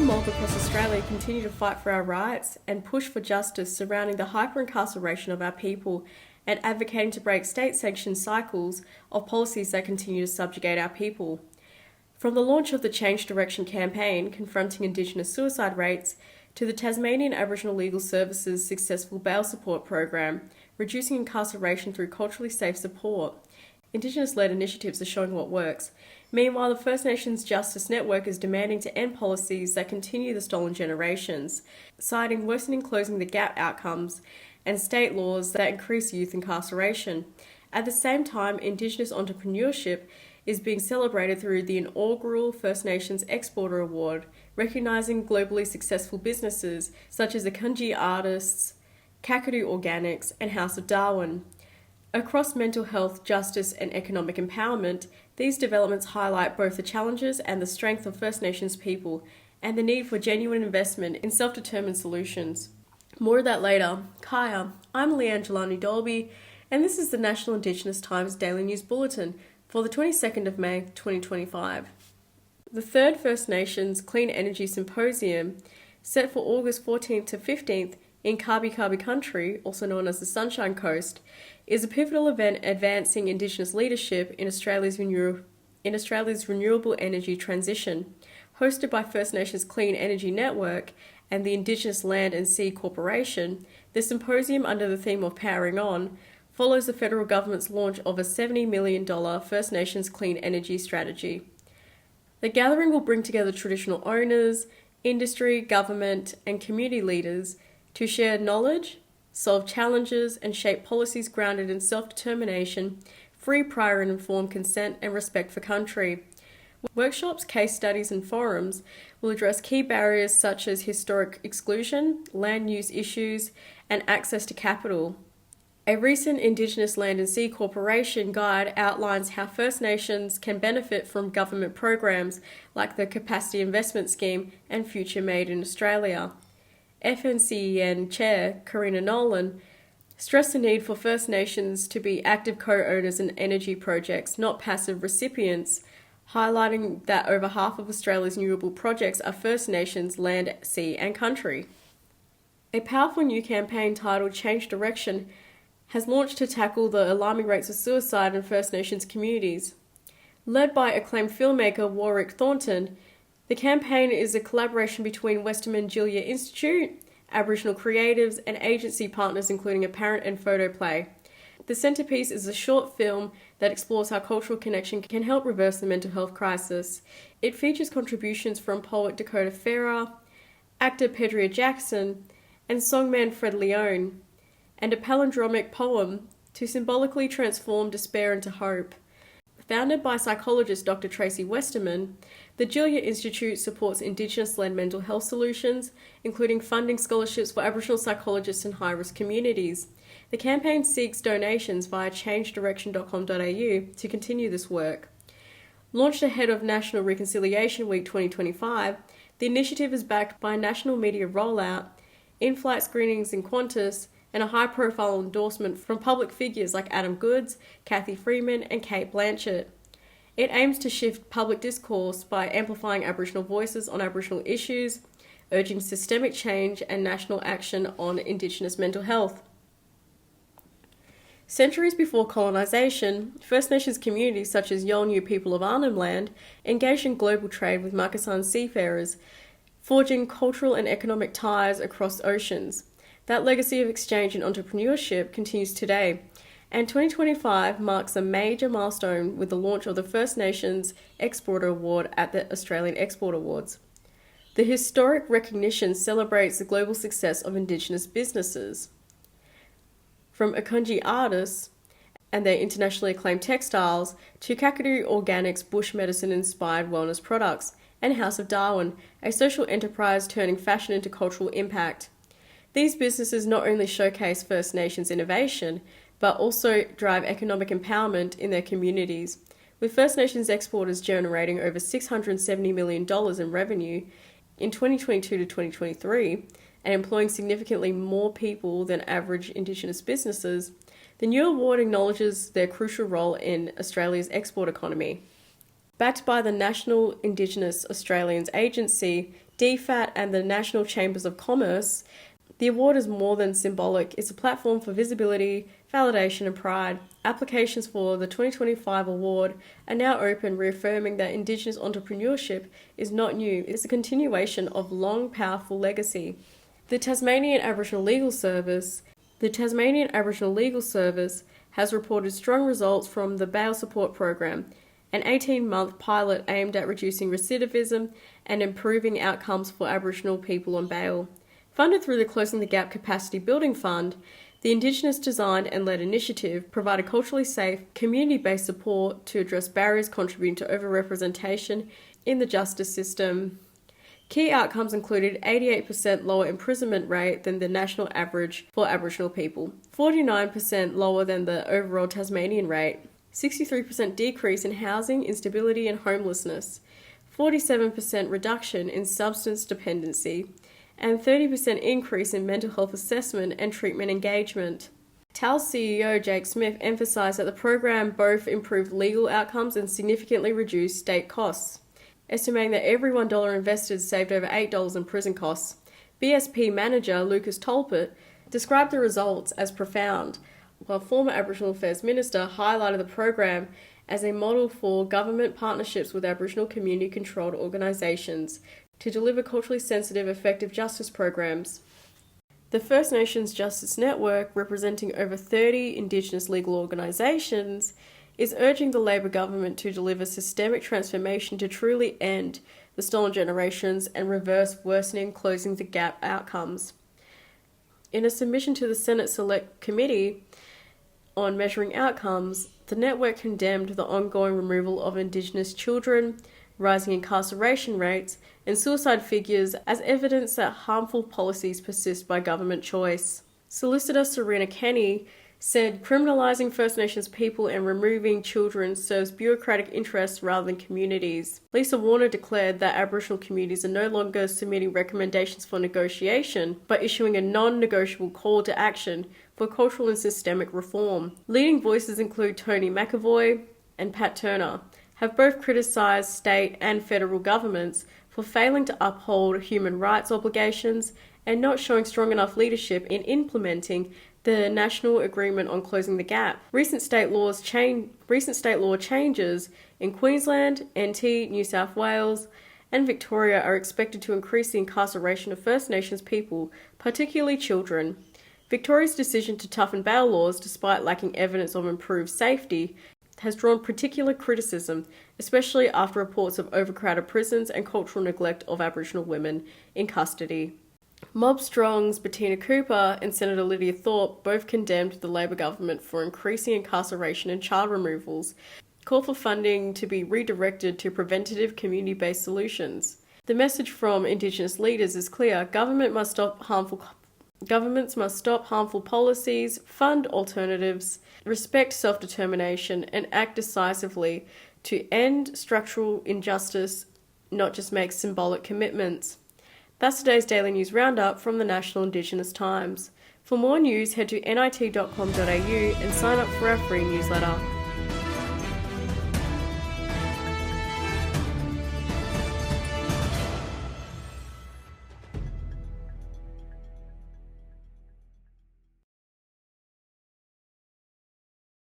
mob across Australia continue to fight for our rights and push for justice surrounding the hyper-incarceration of our people and advocating to break state-sanctioned cycles of policies that continue to subjugate our people. From the launch of the Change Direction campaign confronting Indigenous suicide rates to the Tasmanian Aboriginal Legal Services successful bail support program, reducing incarceration through culturally safe support, Indigenous-led initiatives are showing what works. Meanwhile, the First Nations Justice Network is demanding to end policies that continue the stolen generations, citing worsening closing the gap outcomes and state laws that increase youth incarceration. At the same time, Indigenous entrepreneurship is being celebrated through the inaugural First Nations Exporter Award, recognising globally successful businesses such as the Whadjuk Artists, Kakadu Organics and House of Darwin. Across mental health, justice and economic empowerment, these developments highlight both the challenges and the strength of First Nations people and the need for genuine investment in self-determined solutions. More of that later. Kaya, I'm Leanne Djilandi Dolby, and this is the National Indigenous Times Daily News Bulletin for the 22nd of May 2025. The third First Nations Clean Energy Symposium, set for August 14th to 15th in Kabi Country, also known as the Sunshine Coast, is a pivotal event advancing Indigenous leadership in Australia's renewable energy transition. Hosted by First Nations Clean Energy Network and the Indigenous Land and Sea Corporation, the symposium, under the theme of Powering On, follows the federal government's launch of a $70 million First Nations Clean Energy Strategy. The gathering will bring together traditional owners, industry, government, and community leaders to share knowledge, solve challenges, and shape policies grounded in self-determination, free, prior and informed consent, and respect for country. Workshops, case studies, and forums will address key barriers such as historic exclusion, land use issues, and access to capital. A recent Indigenous Land and Sea Corporation guide outlines how First Nations can benefit from government programs like the Capacity Investment Scheme and Future Made in Australia. FNCEN Chair Karina Nolan stressed the need for First Nations to be active co-owners in energy projects, not passive recipients, highlighting that over half of Australia's renewable projects are First Nations land, sea and country. A powerful new campaign titled Change Direction has launched to tackle the alarming rates of suicide in First Nations communities. Led by acclaimed filmmaker Warwick Thornton, the campaign is a collaboration between Westerman Julia Institute, Aboriginal creatives, and agency partners including a parent and photo play. The centrepiece is a short film that explores how cultural connection can help reverse the mental health crisis. It features contributions from poet Dakota Farah, actor Pedria Jackson, and songman Fred Leone, and a palindromic poem to symbolically transform despair into hope. Founded by psychologist Dr. Tracy Westerman, the Julia Institute supports Indigenous-led mental health solutions, including funding scholarships for Aboriginal psychologists in high-risk communities. The campaign seeks donations via changedirection.com.au to continue this work. Launched ahead of National Reconciliation Week 2025, the initiative is backed by a national media rollout, in-flight screenings in Qantas, and a high-profile endorsement from public figures like Adam Goodes, Kathy Freeman, and Kate Blanchett. It aims to shift public discourse by amplifying Aboriginal voices on Aboriginal issues, urging systemic change and national action on Indigenous mental health. Centuries before colonisation, First Nations communities such as Yolngu people of Arnhem Land engaged in global trade with Murchison seafarers, forging cultural and economic ties across oceans. That legacy of exchange and entrepreneurship continues today, and 2025 marks a major milestone with the launch of the First Nations Exporter Award at the Australian Export Awards. The historic recognition celebrates the global success of Indigenous businesses. From Whadjuk Artists and their internationally acclaimed textiles to Kakadu Organics bush medicine-inspired wellness products, and House of Darwin, a social enterprise turning fashion into cultural impact. These businesses not only showcase First Nations innovation, but also drive economic empowerment in their communities, with First Nations exporters generating over $670 million in revenue in 2022 to 2023, and employing significantly more people than average Indigenous businesses. The new award acknowledges their crucial role in Australia's export economy. Backed by the National Indigenous Australians Agency, DFAT and the National Chambers of Commerce, the award is more than symbolic. It's a platform for visibility, validation and pride. Applications for the 2025 award are now open, reaffirming that Indigenous entrepreneurship is not new. It's a continuation of long, powerful legacy. The Tasmanian Aboriginal Legal Service has reported strong results from the Bail Support Program, an 18-month pilot aimed at reducing recidivism and improving outcomes for Aboriginal people on bail. Funded through the Closing the Gap Capacity Building Fund, the Indigenous designed and led initiative provided culturally safe, community-based support to address barriers contributing to overrepresentation in the justice system. Key outcomes included 88% lower imprisonment rate than the national average for Aboriginal people, 49% lower than the overall Tasmanian rate, 63% decrease in housing instability and homelessness, 47% reduction in substance dependency, and 30% increase in mental health assessment and treatment engagement. TAL's CEO Jake Smith emphasised that the program both improved legal outcomes and significantly reduced state costs, estimating that every $1 invested saved over $8 in prison costs. BSP manager Lucas Tolpert described the results as profound, while former Aboriginal Affairs Minister highlighted the program as a model for government partnerships with Aboriginal community-controlled organisations to deliver culturally sensitive, effective justice programs. The First Nations Justice Network, representing over 30 Indigenous legal organisations, is urging the Labor government to deliver systemic transformation to truly end the stolen generations and reverse worsening closing the gap outcomes. In a submission to the Senate Select Committee on Measuring Outcomes, the network condemned the ongoing removal of Indigenous children, rising incarceration rates, and suicide figures as evidence that harmful policies persist by government choice. Solicitor Serena Kenny said criminalising First Nations people and removing children serves bureaucratic interests rather than communities. Lisa Warner declared that Aboriginal communities are no longer submitting recommendations for negotiation, but issuing a non-negotiable call to action for cultural and systemic reform. Leading voices include Tony McAvoy and Pat Turner have both criticised state and federal governments for failing to uphold human rights obligations and not showing strong enough leadership in implementing the National Agreement on Closing the Gap. Recent state law changes in Queensland, NT, New South Wales, and Victoria are expected to increase the incarceration of First Nations people, particularly children. Victoria's decision to toughen bail laws, despite lacking evidence of improved safety, has drawn particular criticism, especially after reports of overcrowded prisons and cultural neglect of Aboriginal women in custody. Mob Strong's Bettina Cooper and Senator Lydia Thorpe both condemned the Labor government for increasing incarceration and child removals, called for funding to be redirected to preventative community-based solutions. The message from Indigenous leaders is clear: governments must stop harmful policies, fund alternatives, respect self-determination, and act decisively to end structural injustice, not just make symbolic commitments. That's today's Daily News Roundup from the National Indigenous Times. For more news, head to nit.com.au and sign up for our free newsletter.